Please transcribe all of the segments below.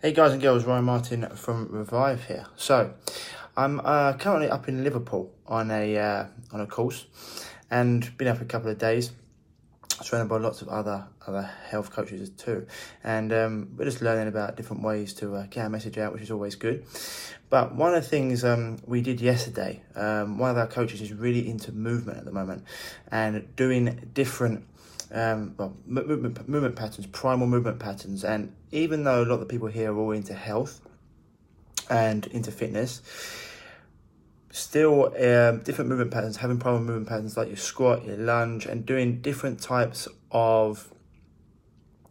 Hey guys and girls, Ryan Martin from Revive here. So, I'm currently up in Liverpool on a course, and been up for a couple of days. Surrounded by lots of other health coaches too, and we're just learning about different ways to get our message out, which is always good. But one of the things we did yesterday, one of our coaches is really into movement at the moment, and doing different movement patterns, primal movement patterns. And even though a lot of the people here are all into health and into fitness, still different movement patterns, having primal movement patterns like your squat, your lunge, and doing different types of,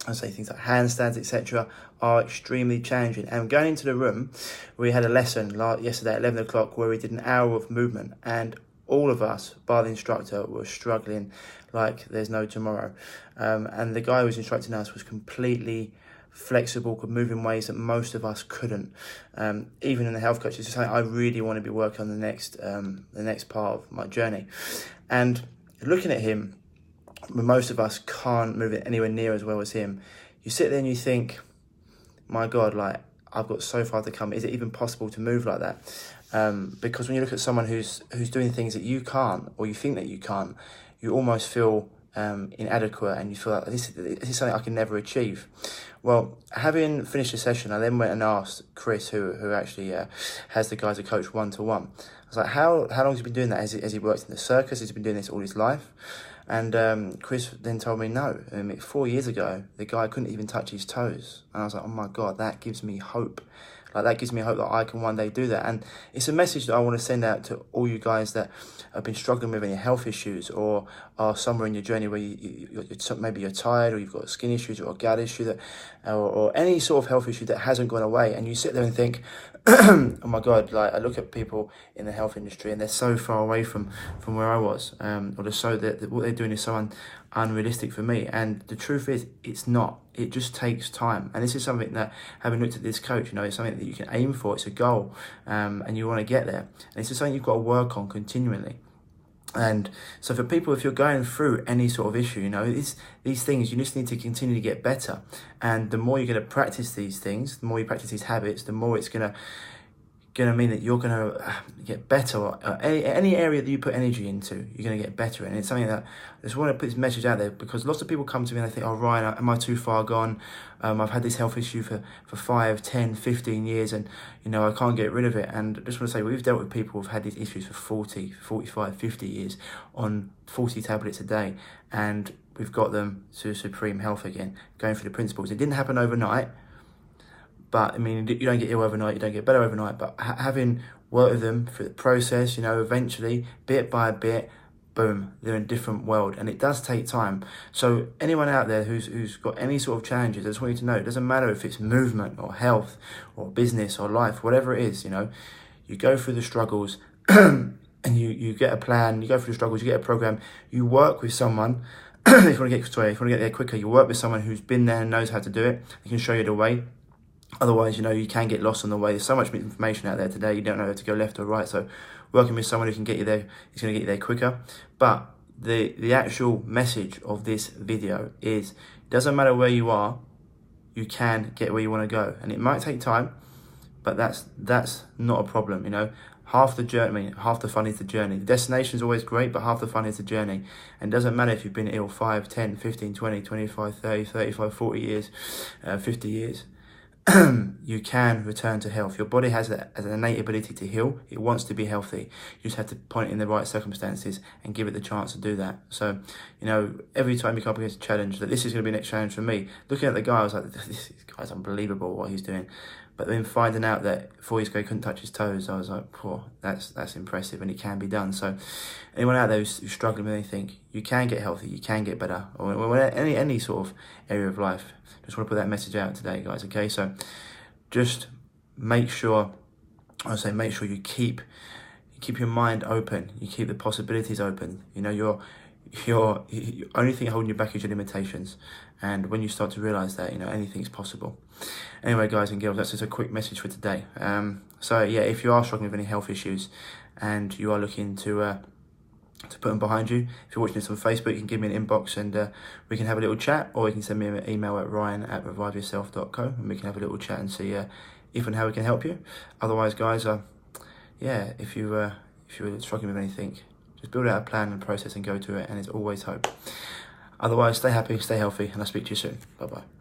I say things like handstands, etc., are extremely challenging. And going into the room, we had a lesson yesterday at 11 o'clock where we did an hour of movement, and all of us, bar the instructor, were struggling like there's no tomorrow. And the guy who was instructing us was completely flexible, could move in ways that most of us couldn't. Even in the health coach, it's something I really want to be working on the next part of my journey. And looking at him, most of us can't move it anywhere near as well as him. You sit there and you think, my God, like, I've got so far to come. Is it even possible to move like that? Because when you look at someone who's doing things that you can't, or you think that you can't, you almost feel inadequate, and you feel like this is something I can never achieve. Well, having finished the session, I then went and asked Chris, who actually has the guys a coach one-to-one. I was like, how long has he been doing that? Has he worked in the circus? Has he been doing this all his life? And Chris then told me no. 4 years ago, the guy couldn't even touch his toes. And I was like, oh my God, that gives me hope. Like, that gives me hope that I can one day do that. And it's a message that I want to send out to all you guys that have been struggling with any health issues, or are somewhere in your journey where maybe you're tired, or you've got skin issues, or a gut issue, or any sort of health issue that hasn't gone away. And you sit there and think, oh my God, like, I look at people in the health industry and they're so far away from where I was, or they're so that what they're doing is so unrealistic for me. And the truth is, it's not. It just takes time. And this is something that, having looked at this coach, it's something that you can aim for. It's a goal, and you want to get there. And it's just something you've got to work on continually. And so for people, if you're going through any sort of issue, these things, you just need to continue to get better. And the more you're going to practice these things, the more you practice these habits, the more it's going to mean that you're going to get better. Any area that you put energy into, you're going to get better. And it's something that I just want to put this message out there, because lots of people come to me and they think, oh, Ryan, am I too far gone? I've had this health issue for 5, 10, 15 years, and I can't get rid of it. And I just want to say, we've dealt with people who've had these issues for 40, 45, 50 years on 40 tablets a day, and we've got them to supreme health again, going through the principles. It didn't happen overnight. But you don't get ill overnight, you don't get better overnight. But having worked with them through the process, eventually, bit by bit, boom, they're in a different world. And it does take time. So anyone out there who's got any sort of challenges, I just want you to know, it doesn't matter if it's movement or health or business or life, whatever it is, you go through the struggles and you get a plan, you go through the struggles, you get a program, you work with someone. If you want to get there quicker, you work with someone who's been there and knows how to do it. They can show you the way. Otherwise, you can get lost on the way. There's so much information out there today, you don't know how to go left or right. So working with someone who can get you there is going to get you there quicker. But the actual message of this video is, it doesn't matter where you are, you can get where you want to go. And it might take time, but that's not a problem. Half the journey, half the fun is the journey. The destination is always great, but half the fun is the journey. And it doesn't matter if you've been ill 5, 10, 15, 20, 25, 30, 35, 40 years, 50 years. You can return to health. Your body has an innate ability to heal. It wants to be healthy. You just have to point it in the right circumstances and give it the chance to do that. So, every time you come up against a challenge, that this is going to be the next challenge for me. Looking at the guy, I was like, this guy's unbelievable what he's doing. But then finding out that 4 years ago he couldn't touch his toes, I was like, that's impressive, and it can be done. So anyone out there who's struggling with anything, you can get healthy, you can get better, or any sort of area of life. Just want to put that message out today, guys, okay? So just make sure you keep your mind open, you keep the possibilities open. Your only thing holding you back is your limitations. And when you start to realize that, anything's possible. Anyway, guys and girls, that's just a quick message for today. So yeah, if you are struggling with any health issues and you are looking to to put them behind you. If you're watching this on Facebook, you can give me an inbox and we can have a little chat, or you can send me an email at ryan@reviveyourself.co and we can have a little chat and see if and how we can help you. Otherwise, guys, yeah, if you're struggling with anything, just build out a plan and process and go to it, and there's always hope. Otherwise, stay happy, stay healthy, and I'll speak to you soon. Bye-bye.